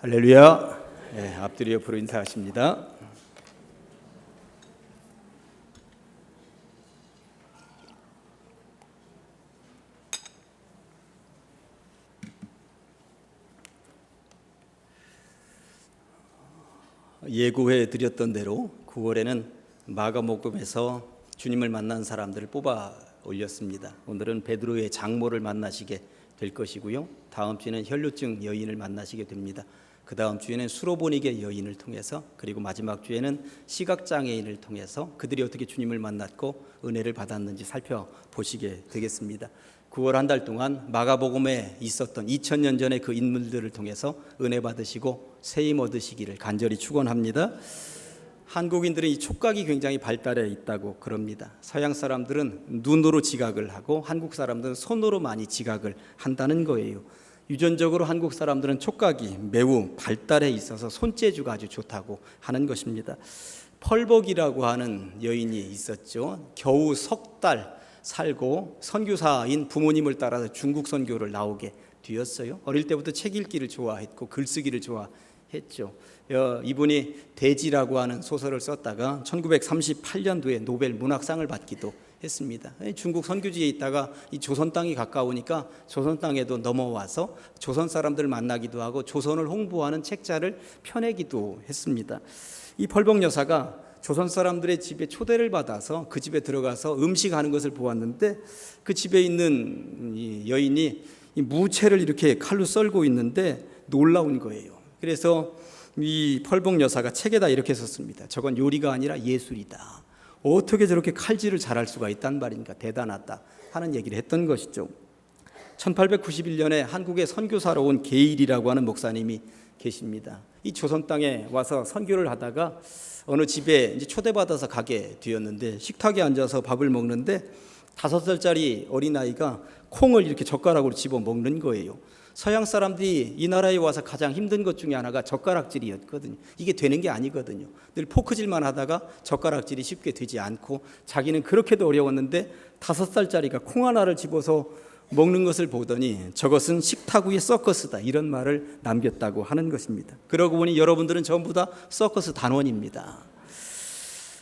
할렐루야. 네, 앞뒤로 옆으로 인사하십니다. 예고해 드렸던 대로 9월에는 마가복음에서 주님을 만난 사람들을 뽑아 올렸습니다. 오늘은 베드로의 장모를 만나시게 될 것이고요. 다음 주에는 혈루증 여인을 만나시게 됩니다. 그 다음 주에는 수로보니게 여인을 통해서, 그리고 마지막 주에는 시각장애인을 통해서 그들이 어떻게 주님을 만났고 은혜를 받았는지 살펴보시게 되겠습니다. 9월 한 달 동안 마가복음에 있었던 2000년 전의 그 인물들을 통해서 은혜 받으시고 세임 얻으시기를 간절히 축원합니다. 한국인들은 이 촉각이 굉장히 발달해 있다고 그럽니다. 서양 사람들은 눈으로 지각을 하고 한국 사람들은 손으로 많이 지각을 한다는 거예요. 유전적으로 한국 사람들은 촉각이 매우 발달해 있어서 손재주가 아주 좋다고 하는 것입니다. 펄벅이라고 하는 여인이 있었죠. 겨우 석 달 살고 선교사인 부모님을 따라서 중국 선교를 나오게 되었어요. 어릴 때부터 책 읽기를 좋아했고 글쓰기를 좋아했죠. 이분이 대지라고 하는 소설을 썼다가 1938년도에 노벨 문학상을 받기도 했습니다. 중국 선교지에 있다가 이 조선 땅이 가까우니까 조선 땅에도 넘어와서 조선 사람들을 만나기도 하고 조선을 홍보하는 책자를 펴내기도 했습니다. 이 펄벅 여사가 조선 사람들의 집에 초대를 받아서 그 집에 들어가서 음식하는 것을 보았는데, 그 집에 있는 이 여인이 이 무채를 이렇게 칼로 썰고 있는데 놀라운 거예요. 그래서 이 펄벅 여사가 책에다 이렇게 썼습니다. 저건 요리가 아니라 예술이다. 어떻게 저렇게 칼질을 잘할 수가 있단 말인가, 대단하다 하는 얘기를 했던 것이죠. 1891년에 한국에 선교사로 온 게일이라고 하는 목사님이 계십니다. 이 조선 땅에 와서 선교를 하다가 어느 집에 이제 초대받아서 가게 되었는데, 식탁에 앉아서 밥을 먹는데 5살짜리 어린아이가 콩을 이렇게 젓가락으로 집어 먹는 거예요. 서양 사람들이 이 나라에 와서 가장 힘든 것 중에 하나가 젓가락질이었거든요. 이게 되는 게 아니거든요. 늘 포크질만 하다가 젓가락질이 쉽게 되지 않고, 자기는 그렇게도 어려웠는데 5살짜리가 콩 하나를 집어서 먹는 것을 보더니 저것은 식탁 위의 서커스다, 이런 말을 남겼다고 하는 것입니다. 그러고 보니 여러분들은 전부 다 서커스 단원입니다.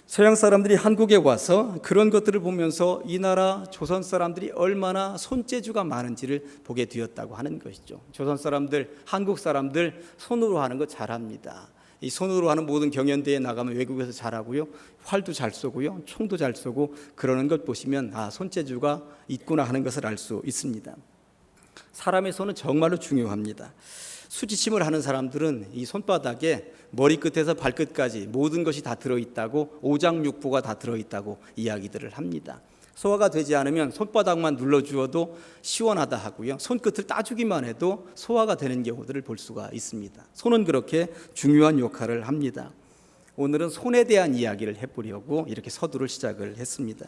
서양 사람들이 한국에 와서 그런 것들을 보면서 이 나라 조선 사람들이 얼마나 손재주가 많은지를 보게 되었다고 하는 것이죠. 조선 사람들, 한국 사람들 손으로 하는 거 잘합니다. 이 손으로 하는 모든 경연대회에 나가면 외국에서 잘하고요, 활도 잘 쏘고요, 총도 잘 쏘고 그러는 것 보시면 손재주가 있구나 하는 것을 알 수 있습니다. 사람의 손은 정말로 중요합니다. 수지침을 하는 사람들은 이 손바닥에 머리끝에서 발끝까지 모든 것이 다 들어있다고, 오장육부가 다 들어있다고 이야기들을 합니다. 소화가 되지 않으면 손바닥만 눌러주어도 시원하다 하고요, 손끝을 따주기만 해도 소화가 되는 경우들을 볼 수가 있습니다. 손은 그렇게 중요한 역할을 합니다. 오늘은 손에 대한 이야기를 해보려고 이렇게 서두를 시작을 했습니다.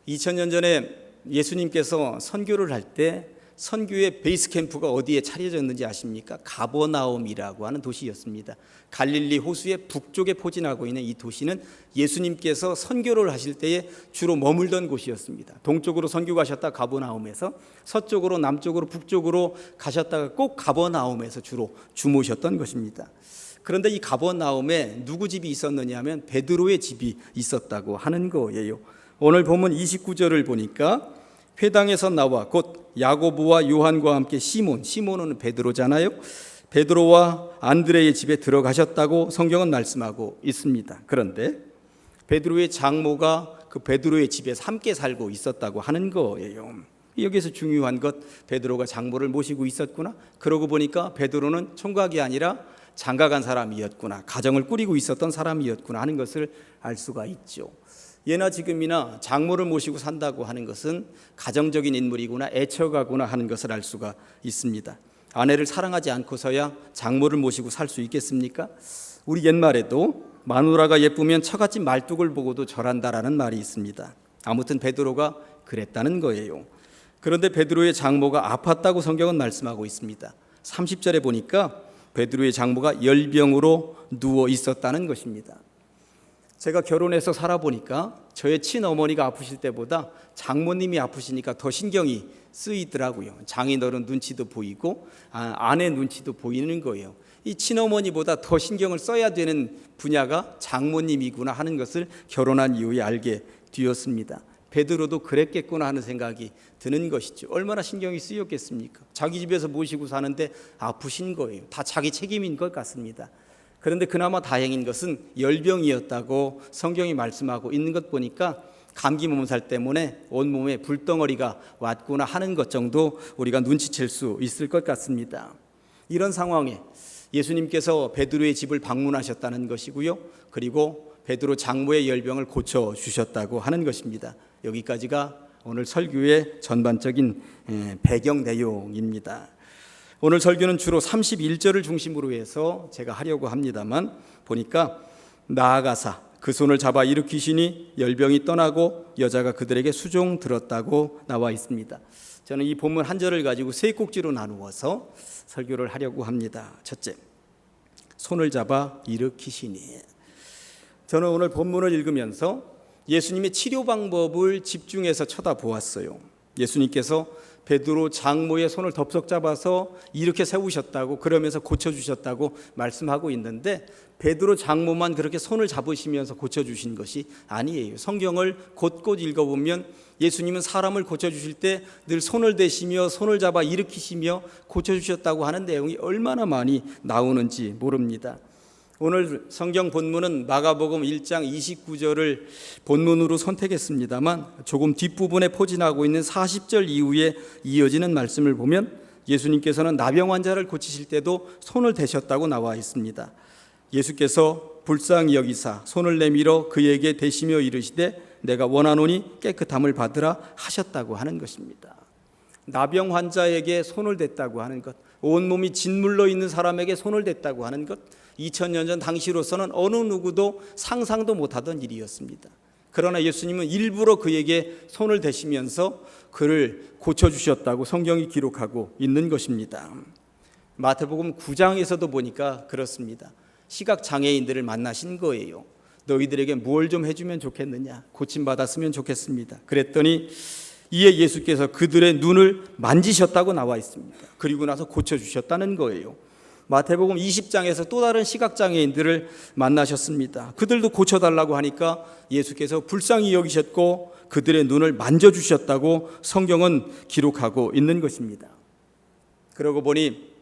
2000년 전에 예수님께서 선교를 할 때 선교의 베이스 캠프가 어디에 차려졌는지 아십니까? 가버나움이라고 하는 도시였습니다. 갈릴리 호수의 북쪽에 포진하고 있는 이 도시는 예수님께서 선교를 하실 때에 주로 머물던 곳이었습니다. 동쪽으로 선교 가셨다 가버나움에서, 서쪽으로 남쪽으로 북쪽으로 가셨다가 꼭 가버나움에서 주로 주무셨던 것입니다. 그런데 이 가버나움에 누구 집이 있었느냐 하면 베드로의 집이 있었다고 하는 거예요. 오늘 본문 29절을 보니까 회당에서 나와 곧 야고보와 요한과 함께 시몬은 베드로잖아요. 베드로와 안드레의 집에 들어가셨다고 성경은 말씀하고 있습니다. 그런데 베드로의 장모가 그 베드로의 집에서 함께 살고 있었다고 하는 거예요. 여기서 중요한 것, 베드로가 장모를 모시고 있었구나. 그러고 보니까 베드로는 총각이 아니라 장가간 사람이었구나, 가정을 꾸리고 있었던 사람이었구나 하는 것을 알 수가 있죠. 예나 지금이나 장모를 모시고 산다고 하는 것은 가정적인 인물이구나, 애처가구나 하는 것을 알 수가 있습니다. 아내를 사랑하지 않고서야 장모를 모시고 살 수 있겠습니까? 우리 옛말에도 마누라가 예쁘면 처갓집 말뚝을 보고도 절한다라는 말이 있습니다. 아무튼 베드로가 그랬다는 거예요. 그런데 베드로의 장모가 아팠다고 성경은 말씀하고 있습니다. 30절에 보니까 베드로의 장모가 열병으로 누워 있었다는 것입니다. 제가 결혼해서 살아보니까 저의 친어머니가 아프실 때보다 장모님이 아프시니까 더 신경이 쓰이더라고요. 장인어른 눈치도 보이고 아내 눈치도 보이는 거예요. 이 친어머니보다 더 신경을 써야 되는 분야가 장모님이구나 하는 것을 결혼한 이후에 알게 되었습니다. 베드로도 그랬겠구나 하는 생각이 드는 것이죠. 얼마나 신경이 쓰였겠습니까? 자기 집에서 모시고 사는데 아프신 거예요. 다 자기 책임인 것 같습니다. 그런데 그나마 다행인 것은 열병이었다고 성경이 말씀하고 있는 것 보니까 감기 몸살 때문에 온몸에 불덩어리가 왔구나 하는 것 정도 우리가 눈치챌 수 있을 것 같습니다. 이런 상황에 예수님께서 베드로의 집을 방문하셨다는 것이고요. 그리고 베드로 장모의 열병을 고쳐주셨다고 하는 것입니다. 여기까지가 오늘 설교의 전반적인 배경 내용입니다. 오늘 설교는 주로 31절을 중심으로 해서 제가 하려고 합니다만 보니까 나아가사 그 손을 잡아 일으키시니 열병이 떠나고 여자가 그들에게 수종 들었다고 나와 있습니다. 저는 이 본문 한 절을 가지고 세 꼭지로 나누어서 설교를 하려고 합니다. 첫째, 손을 잡아 일으키시니. 저는 오늘 본문을 읽으면서 예수님의 치료 방법을 집중해서 쳐다보았어요. 예수님께서 베드로 장모의 손을 덥석 잡아서 이렇게 세우셨다고, 그러면서 고쳐주셨다고 말씀하고 있는데 베드로 장모만 그렇게 손을 잡으시면서 고쳐주신 것이 아니에요. 성경을 곳곳 읽어보면 예수님은 사람을 고쳐주실 때 늘 손을 대시며 손을 잡아 일으키시며 고쳐주셨다고 하는 내용이 얼마나 많이 나오는지 모릅니다. 오늘 성경 본문은 마가복음 1장 29절을 본문으로 선택했습니다만 조금 뒷부분에 포진하고 있는 40절 이후에 이어지는 말씀을 보면 예수님께서는 나병 환자를 고치실 때도 손을 대셨다고 나와 있습니다. 예수께서 불쌍히 여기사 손을 내밀어 그에게 대시며 이르시되 내가 원하노니 깨끗함을 받으라 하셨다고 하는 것입니다. 나병 환자에게 손을 댔다고 하는 것, 온몸이 짓물러 있는 사람에게 손을 댔다고 하는 것, 2000년 전 당시로서는 어느 누구도 상상도 못하던 일이었습니다. 그러나 예수님은 일부러 그에게 손을 대시면서 그를 고쳐주셨다고 성경이 기록하고 있는 것입니다. 마태복음 9장에서도 보니까 그렇습니다. 시각장애인들을 만나신 거예요. 너희들에게 뭘 좀 해주면 좋겠느냐, 고침받았으면 좋겠습니다. 그랬더니 이에 예수께서 그들의 눈을 만지셨다고 나와 있습니다. 그리고 나서 고쳐주셨다는 거예요. 마태복음 20장에서 또 다른 시각장애인들을 만나셨습니다. 그들도 고쳐달라고 하니까 예수께서 불쌍히 여기셨고 그들의 눈을 만져주셨다고 성경은 기록하고 있는 것입니다. 그러고 보니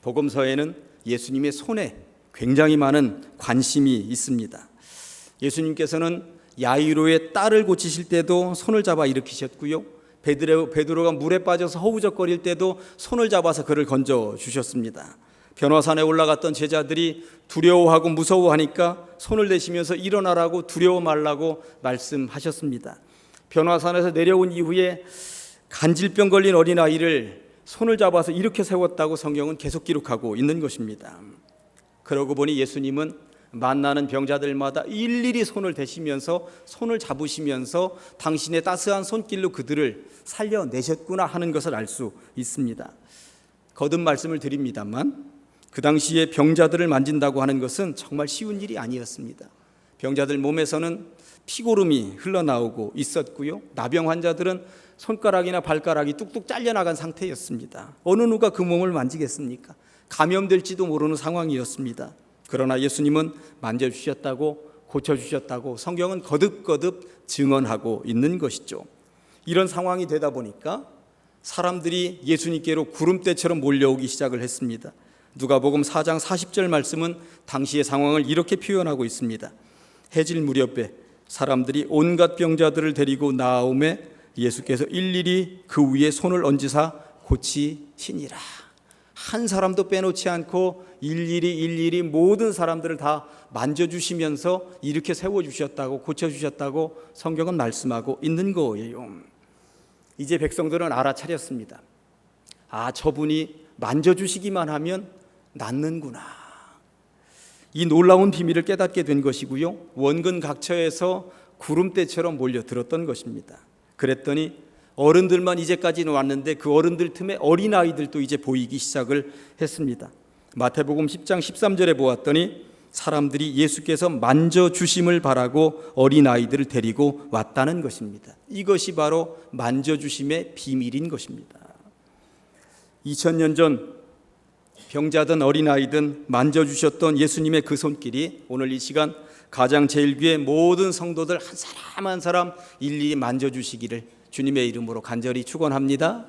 복음서에는 예수님의 손에 굉장히 많은 관심이 있습니다. 예수님께서는 야이로의 딸을 고치실 때도 손을 잡아 일으키셨고요. 베드로가 물에 빠져서 허우적거릴 때도 손을 잡아서 그를 건져 주셨습니다. 변화산에 올라갔던 제자들이 두려워하고 무서워하니까 손을 대시면서 일어나라고, 두려워 말라고 말씀하셨습니다. 변화산에서 내려온 이후에 간질병 걸린 어린아이를 손을 잡아서 이렇게 세웠다고 성경은 계속 기록하고 있는 것입니다. 그러고 보니 예수님은 만나는 병자들마다 일일이 손을 대시면서 손을 잡으시면서 당신의 따스한 손길로 그들을 살려내셨구나 하는 것을 알 수 있습니다. 거듭 말씀을 드립니다만 그 당시에 병자들을 만진다고 하는 것은 정말 쉬운 일이 아니었습니다. 병자들 몸에서는 피고름이 흘러나오고 있었고요. 나병 환자들은 손가락이나 발가락이 뚝뚝 잘려나간 상태였습니다. 어느 누가 그 몸을 만지겠습니까? 감염될지도 모르는 상황이었습니다. 그러나 예수님은 만져주셨다고, 고쳐주셨다고 성경은 거듭거듭 증언하고 있는 것이죠. 이런 상황이 되다 보니까 사람들이 예수님께로 구름대처럼 몰려오기 시작을 했습니다. 누가복음 4장 40절 말씀은 당시의 상황을 이렇게 표현하고 있습니다. 해질 무렵에 사람들이 온갖 병자들을 데리고 나아오매 예수께서 일일이 그 위에 손을 얹으사 고치시니라. 한 사람도 빼놓지 않고 일일이 모든 사람들을 다 만져주시면서 이렇게 세워주셨다고, 고쳐주셨다고 성경은 말씀하고 있는 거예요. 이제 백성들은 알아차렸습니다. 저분이 만져주시기만 하면 낫는구나. 이 놀라운 비밀을 깨닫게 된 것이고요. 원근 각처에서 구름대처럼 몰려들었던 것입니다. 그랬더니 어른들만 이제까지는 왔는데 그 어른들 틈에 어린아이들도 이제 보이기 시작을 했습니다. 마태복음 10장 13절에 보았더니 사람들이 예수께서 만져주심을 바라고 어린아이들을 데리고 왔다는 것입니다. 이것이 바로 만져주심의 비밀인 것입니다. 2000년 전 병자든 어린아이든 만져주셨던 예수님의 그 손길이 오늘 이 시간 가장제일교회 모든 성도들 한 사람 한 사람 일일이 만져주시기를 주님의 이름으로 간절히 축원합니다.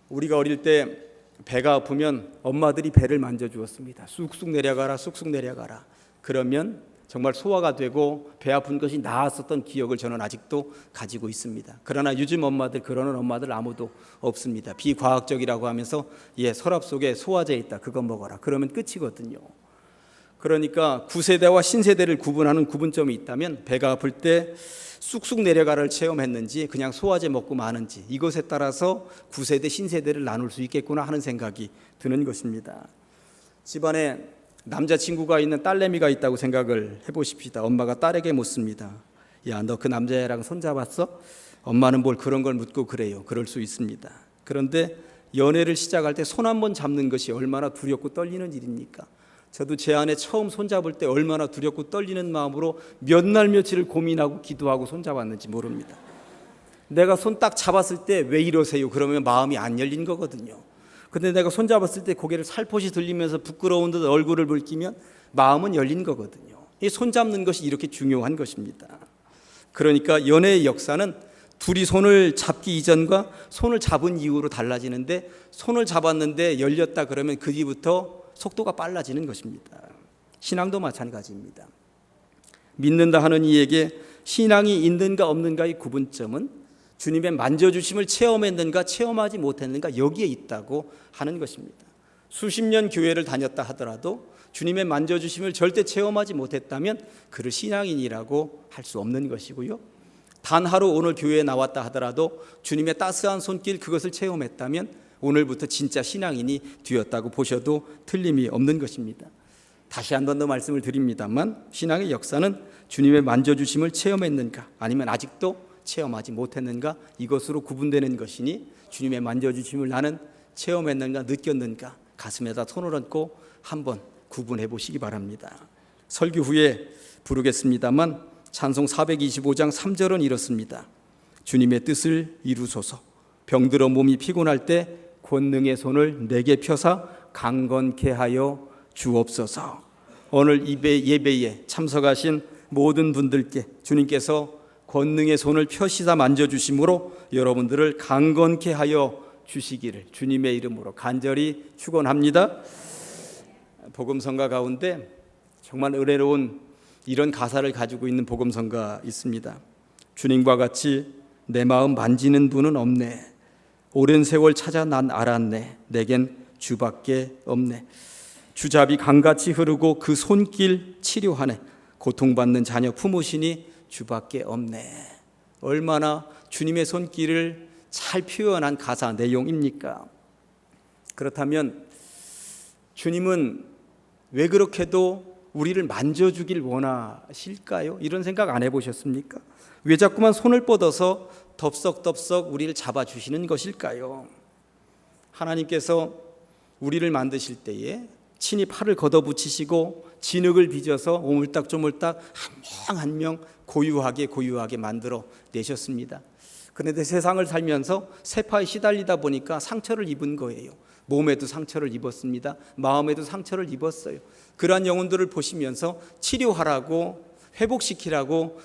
우리가 어릴 때 배가 아프면 엄마들이 배를 만져주었습니다. 쑥쑥 내려가라, 쑥쑥 내려가라. 그러면 정말 소화가 되고 배 아픈 것이 나았었던 기억을 저는 아직도 가지고 있습니다. 그러나 요즘 엄마들, 그러는 엄마들 아무도 없습니다. 비과학적이라고 하면서 서랍 속에 소화제 있다, 그거 먹어라, 그러면 끝이거든요. 그러니까 구세대와 신세대를 구분하는 구분점이 있다면 배가 아플 때 쑥쑥 내려가를 체험했는지 그냥 소화제 먹고 마는지 이것에 따라서 구세대 신세대를 나눌 수 있겠구나 하는 생각이 드는 것입니다. 집안에 남자친구가 있는 딸내미가 있다고 생각을 해보십시다. 엄마가 딸에게 묻습니다. 야, 너 그 남자애랑 손잡았어? 엄마는 뭘 그런 걸 묻고 그래요. 그럴 수 있습니다. 그런데 연애를 시작할 때 손 한 번 잡는 것이 얼마나 두렵고 떨리는 일입니까? 저도 제 아내 처음 손잡을 때 얼마나 두렵고 떨리는 마음으로 몇 날 며칠을 고민하고 기도하고 손잡았는지 모릅니다. 내가 손 딱 잡았을 때 왜 이러세요? 그러면 마음이 안 열린 거거든요. 근데 내가 손잡았을 때 고개를 살포시 들리면서 부끄러운 듯 얼굴을 붉히면 마음은 열린 거거든요. 이 손잡는 것이 이렇게 중요한 것입니다. 그러니까 연애의 역사는 둘이 손을 잡기 이전과 손을 잡은 이후로 달라지는데, 손을 잡았는데 열렸다 그러면 그 뒤부터 속도가 빨라지는 것입니다. 신앙도 마찬가지입니다. 믿는다 하는 이에게 신앙이 있는가 없는가의 구분점은 주님의 만져주심을 체험했는가 체험하지 못했는가 여기에 있다고 하는 것입니다. 수십 년 교회를 다녔다 하더라도 주님의 만져주심을 절대 체험하지 못했다면 그를 신앙인이라고 할 수 없는 것이고요. 단 하루 오늘 교회에 나왔다 하더라도 주님의 따스한 손길 그것을 체험했다면 오늘부터 진짜 신앙인이 되었다고 보셔도 틀림이 없는 것입니다. 다시 한 번 더 말씀을 드립니다만 신앙의 역사는 주님의 만져주심을 체험했는가 아니면 아직도 체험하지 못했는가 이것으로 구분되는 것이니 주님의 만져주심을 나는 체험했는가 느꼈는가 가슴에다 손을 얹고 한번 구분해 보시기 바랍니다. 설교 후에 부르겠습니다만 찬송 425장 3절은 이렇습니다. 주님의 뜻을 이루소서. 병들어 몸이 피곤할 때 권능의 손을 내게 펴사 강건케 하여 주옵소서. 오늘 예배에 참석하신 모든 분들께 주님께서 권능의 손을 펴시다 만져주심으로 여러분들을 강건케 하여 주시기를 주님의 이름으로 간절히 축원합니다. 복음성가 가운데 정말 은혜로운 이런 가사를 가지고 있는 복음성가 있습니다. 주님과 같이 내 마음 만지는 분은 없네. 오랜 세월 찾아 난 알았네. 내겐 주밖에 없네. 주잡이 강같이 흐르고 그 손길 치료하네. 고통받는 자녀 품으시니 주밖에 없네. 얼마나 주님의 손길을 잘 표현한 가사 내용입니까? 그렇다면 주님은 왜 그렇게도 우리를 만져주길 원하실까요? 이런 생각 안 해보셨습니까? 왜 자꾸만 손을 뻗어서 덥석덥석 우리를 잡아주시는 것일까요? 하나님께서 우리를 만드실 때에 친히 팔을 걷어붙이시고 진흙을 빚어서 오물딱조물딱 한 명 한 명 고유하게 만들어 내셨습니다. 그런데 세상을 살면서 세파에 시달리다 보니까 상처를 입은 거예요. 몸에도 상처를 입었습니다. 마음에도 상처를 입었어요. 그러한 영혼들을 보시면서 치료하라고 회복시키라고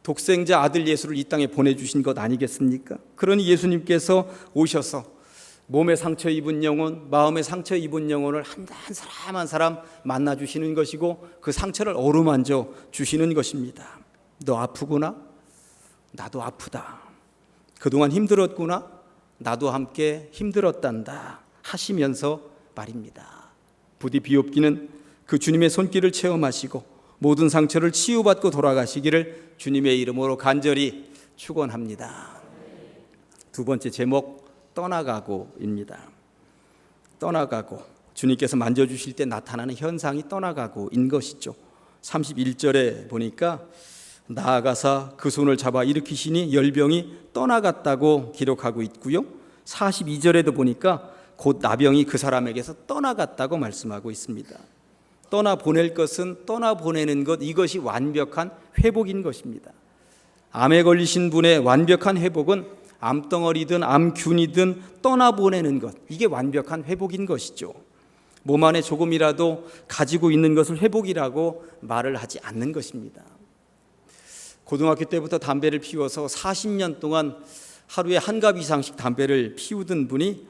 독생자 아들 예수를 이 땅에 보내주신 것 아니겠습니까? 그러니 예수님께서 오셔서 몸에 상처 입은 영혼, 마음에 상처 입은 영혼을 한 사람 한 사람 만나주시는 것이고 그 상처를 어루만져 주시는 것입니다. 너 아프구나? 나도 아프다. 그동안 힘들었구나? 나도 함께 힘들었단다 하시면서 말입니다. 부디 비옵기는 그 주님의 손길을 체험하시고 모든 상처를 치유받고 돌아가시기를 주님의 이름으로 간절히 축원합니다. 두 번째 제목 떠나가고입니다. 떠나가고 주님께서 만져주실 때 나타나는 현상이 떠나가고인 것이죠. 31절에 보니까 나아가사 그 손을 잡아 일으키시니 열병이 떠나갔다고 기록하고 있고요. 42절에도 보니까 곧 나병이 그 사람에게서 떠나갔다고 말씀하고 있습니다. 떠나보낼 것은 떠나보내는 것, 이것이 완벽한 회복인 것입니다. 암에 걸리신 분의 완벽한 회복은 암덩어리든 암균이든 떠나보내는 것, 이게 완벽한 회복인 것이죠. 몸 안에 조금이라도 가지고 있는 것을 회복이라고 말을 하지 않는 것입니다. 고등학교 때부터 담배를 피워서 40년 동안 하루에 한 갑 이상씩 담배를 피우던 분이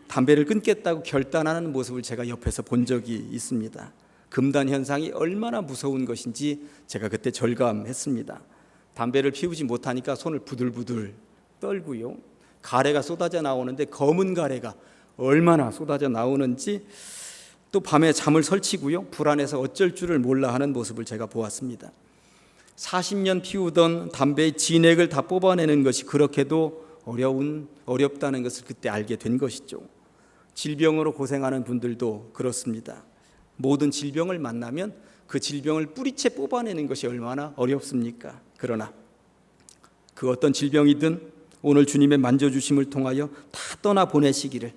담배를 끊겠다고 결단하는 모습을 제가 옆에서 본 적이 있습니다. 금단 현상이 얼마나 무서운 것인지 제가 그때 절감했습니다. 담배를 피우지 못하니까 손을 부들부들 떨고요. 가래가 쏟아져 나오는데 검은 가래가 얼마나 쏟아져 나오는지, 또 밤에 잠을 설치고요. 불안해서 어쩔 줄을 몰라 하는 모습을 제가 보았습니다. 40년 피우던 담배의 진액을 다 뽑아내는 것이 그렇게도 어렵다는 것을 그때 알게 된 것이죠. 질병으로 고생하는 분들도 그렇습니다. 모든 질병을 만나면 그 질병을 뿌리채 뽑아내는 것이 얼마나 어렵습니까? 그러나 그 어떤 질병이든 오늘 주님의 만져주심을 통하여 다 떠나보내시되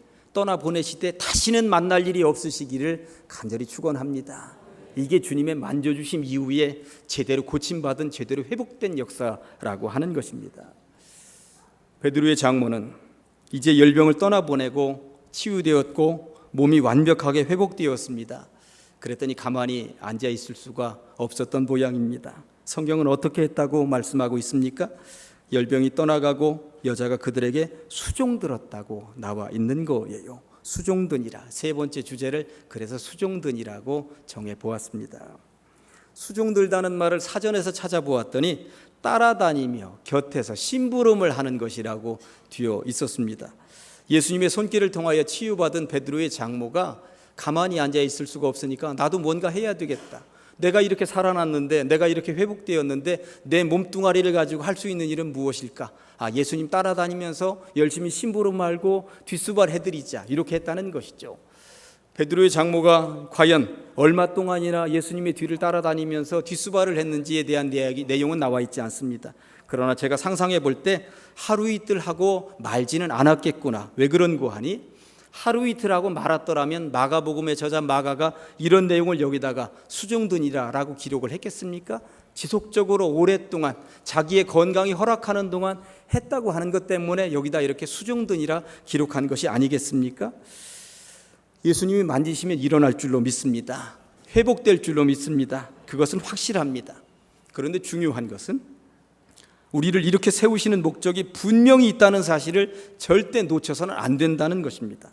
다시는 만날 일이 없으시기를 간절히 축원합니다. 이게 주님의 만져주심 이후에 제대로 고침받은, 제대로 회복된 역사라고 하는 것입니다. 베드로의 장모는 이제 열병을 떠나보내고 치유되었고 몸이 완벽하게 회복되었습니다. 그랬더니 가만히 앉아 있을 수가 없었던 모양입니다. 성경은 어떻게 했다고 말씀하고 있습니까? 열병이 떠나가고 여자가 그들에게 수종들었다고 나와 있는 거예요. 수종드니라. 세 번째 주제를 그래서 수종드니라고 정해보았습니다. 수종들다는 말을 사전에서 찾아보았더니 따라다니며 곁에서 심부름을 하는 것이라고 되어 있었습니다. 예수님의 손길을 통하여 치유받은 베드로의 장모가 가만히 앉아 있을 수가 없으니까 나도 뭔가 해야 되겠다. 내가 이렇게 살아났는데, 내가 이렇게 회복되었는데 내 몸뚱아리를 가지고 할 수 있는 일은 무엇일까? 예수님 따라다니면서 열심히 심부름 말고 뒷수발 해드리자, 이렇게 했다는 것이죠. 베드로의 장모가 과연 얼마 동안이나 예수님의 뒤를 따라다니면서 뒷수발을 했는지에 대한 내용은 나와 있지 않습니다. 그러나 제가 상상해 볼 때 하루 이틀 하고 말지는 않았겠구나. 왜 그런고 하니 하루 이틀 하고 말았더라면 마가복음의 저자 마가가 이런 내용을 여기다가 수종드니라라고 기록을 했겠습니까? 지속적으로 오랫동안 자기의 건강이 허락하는 동안 했다고 하는 것 때문에 여기다 이렇게 수종드니라 기록한 것이 아니겠습니까? 예수님이 만지시면 일어날 줄로 믿습니다. 회복될 줄로 믿습니다. 그것은 확실합니다. 그런데 중요한 것은 우리를 이렇게 세우시는 목적이 분명히 있다는 사실을 절대 놓쳐서는 안 된다는 것입니다.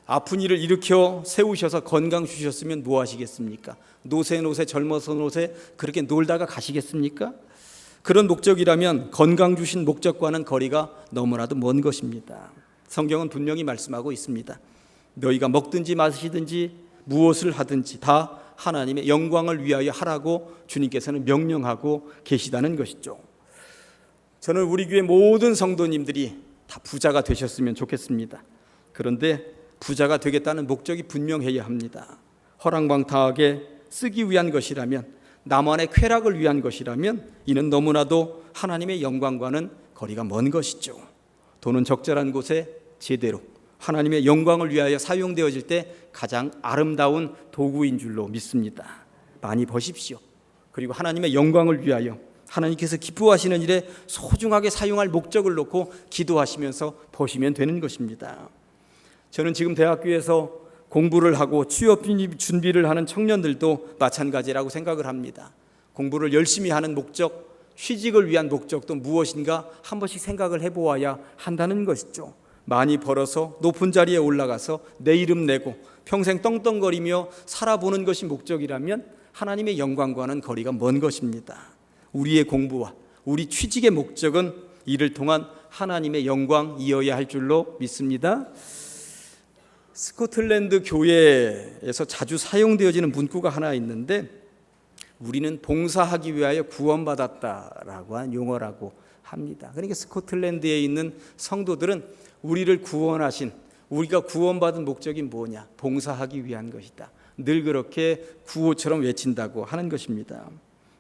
아픈 이를 일으켜 세우셔서 건강 주셨으면 뭐 하시겠습니까? 노세 젊어서 노세 그렇게 놀다가 가시겠습니까? 그런 목적이라면 건강 주신 목적과는 거리가 너무나도 먼 것입니다. 성경은 분명히 말씀하고 있습니다. 너희가 먹든지 마시든지 무엇을 하든지 다 하나님의 영광을 위하여 하라고 주님께서는 명령하고 계시다는 것이죠. 저는 우리 교회 모든 성도님들이 다 부자가 되셨으면 좋겠습니다. 그런데 부자가 되겠다는 목적이 분명해야 합니다. 허랑방탕하게 쓰기 위한 것이라면, 나만의 쾌락을 위한 것이라면 이는 너무나도 하나님의 영광과는 거리가 먼 것이죠. 돈은 적절한 곳에 제대로 하나님의 영광을 위하여 사용되어질 때 가장 아름다운 도구인 줄로 믿습니다. 많이 버십시오. 그리고 하나님의 영광을 위하여 하나님께서 기뻐하시는 일에 소중하게 사용할 목적을 놓고 기도하시면서 버시면 되는 것입니다. 저는 지금 대학교에서 공부를 하고 취업 준비를 하는 청년들도 마찬가지라고 생각을 합니다. 공부를 열심히 하는 목적, 취직을 위한 목적도 무엇인가 한 번씩 생각을 해보아야 한다는 것이죠. 많이 벌어서 높은 자리에 올라가서 내 이름 내고 평생 떵떵거리며 살아보는 것이 목적이라면 하나님의 영광과는 거리가 먼 것입니다. 우리의 공부와 우리 취직의 목적은 이를 통한 하나님의 영광이어야 할 줄로 믿습니다. 스코틀랜드 교회에서 자주 사용되어지는 문구가 하나 있는데, 우리는 봉사하기 위하여 구원받았다라고 한 용어라고 합니다. 그러니까 스코틀랜드에 있는 성도들은 우리를 구원하신, 우리가 구원받은 목적이 뭐냐? 봉사하기 위한 것이다. 늘 그렇게 구호처럼 외친다고 하는 것입니다.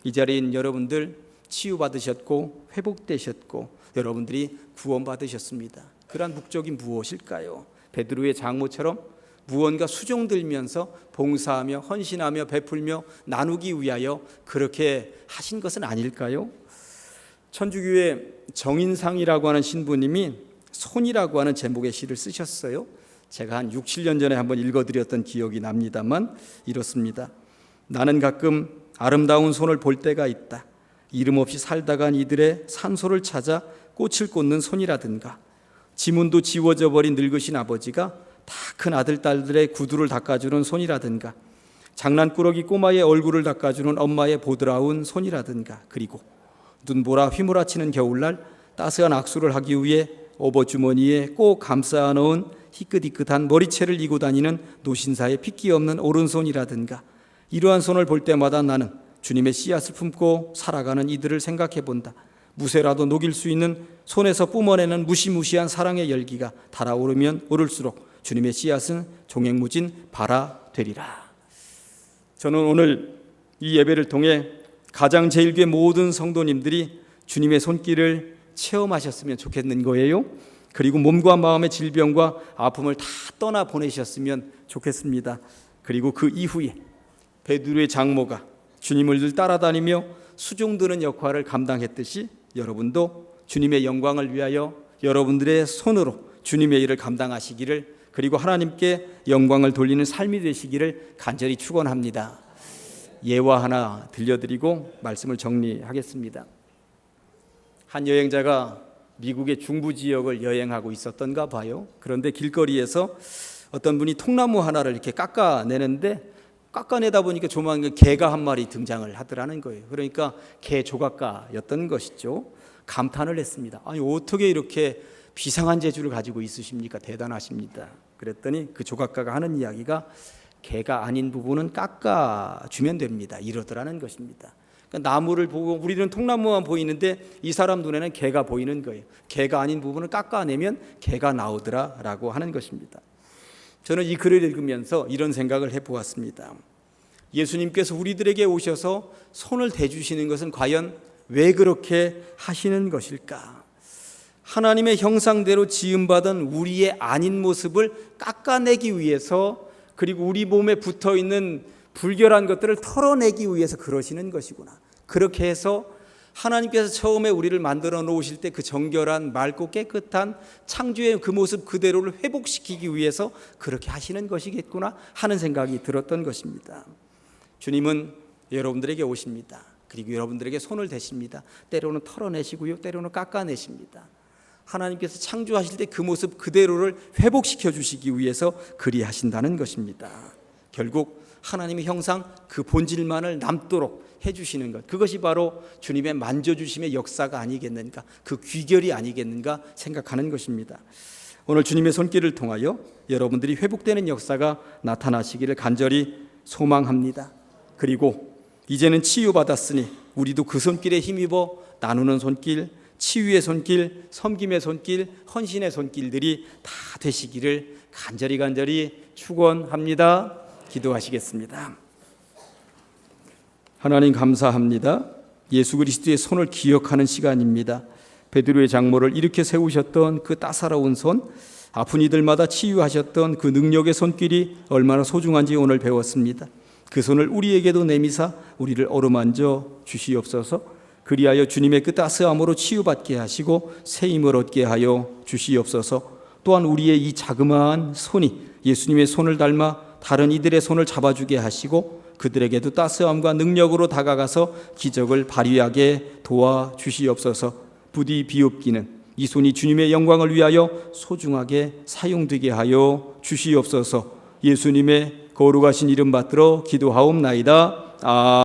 이 자리에 있는 여러분들 치유받으셨고 회복되셨고 여러분들이 구원받으셨습니다. 그러한 목적이 무엇일까요? 베드로의 장모처럼 무언가 수종들면서 봉사하며 헌신하며 베풀며 나누기 위하여 그렇게 하신 것은 아닐까요? 천주교의 정인상이라고 하는 신부님이 손이라고 하는 제목의 시를 쓰셨어요. 제가 한 6, 7년 전에 한번 읽어드렸던 기억이 납니다만 이렇습니다. 나는 가끔 아름다운 손을 볼 때가 있다. 이름 없이 살다간 이들의 산소를 찾아 꽃을 꽂는 손이라든가, 지문도 지워져 버린 늙으신 아버지가 다 큰 아들, 딸들의 구두를 닦아주는 손이라든가, 장난꾸러기 꼬마의 얼굴을 닦아주는 엄마의 보드라운 손이라든가, 그리고 눈보라 휘몰아치는 겨울날 따스한 악수를 하기 위해 오버주머니에 꼭 감싸 넣은 희끗희끗한 머리채를 이고 다니는 노신사의 핏기 없는 오른손이라든가, 이러한 손을 볼 때마다 나는 주님의 씨앗을 품고 살아가는 이들을 생각해 본다. 무쇠라도 녹일 수 있는 손에서 뿜어내는 무시무시한 사랑의 열기가 달아오르면 오를수록 주님의 씨앗은 종횡무진 발아 되리라. 저는 오늘 이 예배를 통해 가장제일교회 모든 성도님들이 주님의 손길을 체험하셨으면 좋겠는 거예요. 그리고 몸과 마음의 질병과 아픔을 다 떠나 보내셨으면 좋겠습니다. 그리고 그 이후에 베드로의 장모가 주님을 늘 따라다니며 수종드는 역할을 감당했듯이 여러분도 주님의 영광을 위하여 여러분들의 손으로 주님의 일을 감당하시기를, 그리고 하나님께 영광을 돌리는 삶이 되시기를 간절히 축원합니다. 예화 하나 들려드리고 말씀을 정리하겠습니다. 한 여행자가 미국의 중부 지역을 여행하고 있었던가 봐요. 그런데 길거리에서 어떤 분이 통나무 하나를 이렇게 깎아내는데, 깎아내다 보니까 조만간 개가 한 마리 등장을 하더라는 거예요. 그러니까 개 조각가였던 것이죠. 감탄을 했습니다. 아니, 어떻게 이렇게 비상한 재주를 가지고 있으십니까? 대단하십니다. 그랬더니 그 조각가가 하는 이야기가 개가 아닌 부분은 깎아주면 됩니다, 이러더라는 것입니다. 그러니까 나무를 보고 우리는 통나무만 보이는데 이 사람 눈에는 개가 보이는 거예요. 개가 아닌 부분을 깎아내면 개가 나오더라라고 하는 것입니다. 저는 이 글을 읽으면서 이런 생각을 해보았습니다. 예수님께서 우리들에게 오셔서 손을 대주시는 것은 과연 왜 그렇게 하시는 것일까? 하나님의 형상대로 지음받은 우리의 아닌 모습을 깎아내기 위해서, 그리고 우리 몸에 붙어있는 불결한 것들을 털어내기 위해서 그러시는 것이구나. 그렇게 해서 하나님께서 처음에 우리를 만들어 놓으실 때 그 정결한 맑고 깨끗한 창조의 그 모습 그대로를 회복시키기 위해서 그렇게 하시는 것이겠구나 하는 생각이 들었던 것입니다. 주님은 여러분들에게 오십니다. 그리고 여러분들에게 손을 대십니다. 때로는 털어내시고요, 때로는 깎아내십니다. 하나님께서 창조하실 때 그 모습 그대로를 회복시켜 주시기 위해서 그리하신다는 것입니다. 결국 하나님의 형상 그 본질만을 남도록 해주시는 것, 그것이 바로 주님의 만져주심의 역사가 아니겠는가, 그 귀결이 아니겠는가 생각하는 것입니다. 오늘 주님의 손길을 통하여 여러분들이 회복되는 역사가 나타나시기를 간절히 소망합니다. 그리고 이제는 치유받았으니 우리도 그 손길에 힘입어 나누는 손길, 치유의 손길, 섬김의 손길, 헌신의 손길들이 다 되시기를 간절히 축원합니다. 기도하시겠습니다. 하나님 감사합니다. 예수 그리스도의 손을 기억하는 시간입니다. 베드로의 장모를 일으켜 세우셨던 그 따사로운 손, 아픈 이들마다 치유하셨던 그 능력의 손길이 얼마나 소중한지 오늘 배웠습니다. 그 손을 우리에게도 내미사 우리를 어루만져 주시옵소서. 그리하여 주님의 그 따스함으로 치유받게 하시고 새 힘을 얻게 하여 주시옵소서. 또한 우리의 이 자그마한 손이 예수님의 손을 닮아 다른 이들의 손을 잡아주게 하시고 그들에게도 따스함과 능력으로 다가가서 기적을 발휘하게 도와주시옵소서. 부디 비옵기는 이 손이 주님의 영광을 위하여 소중하게 사용되게 하여 주시옵소서. 예수님의 거룩하신 이름 받들어 기도하옵나이다.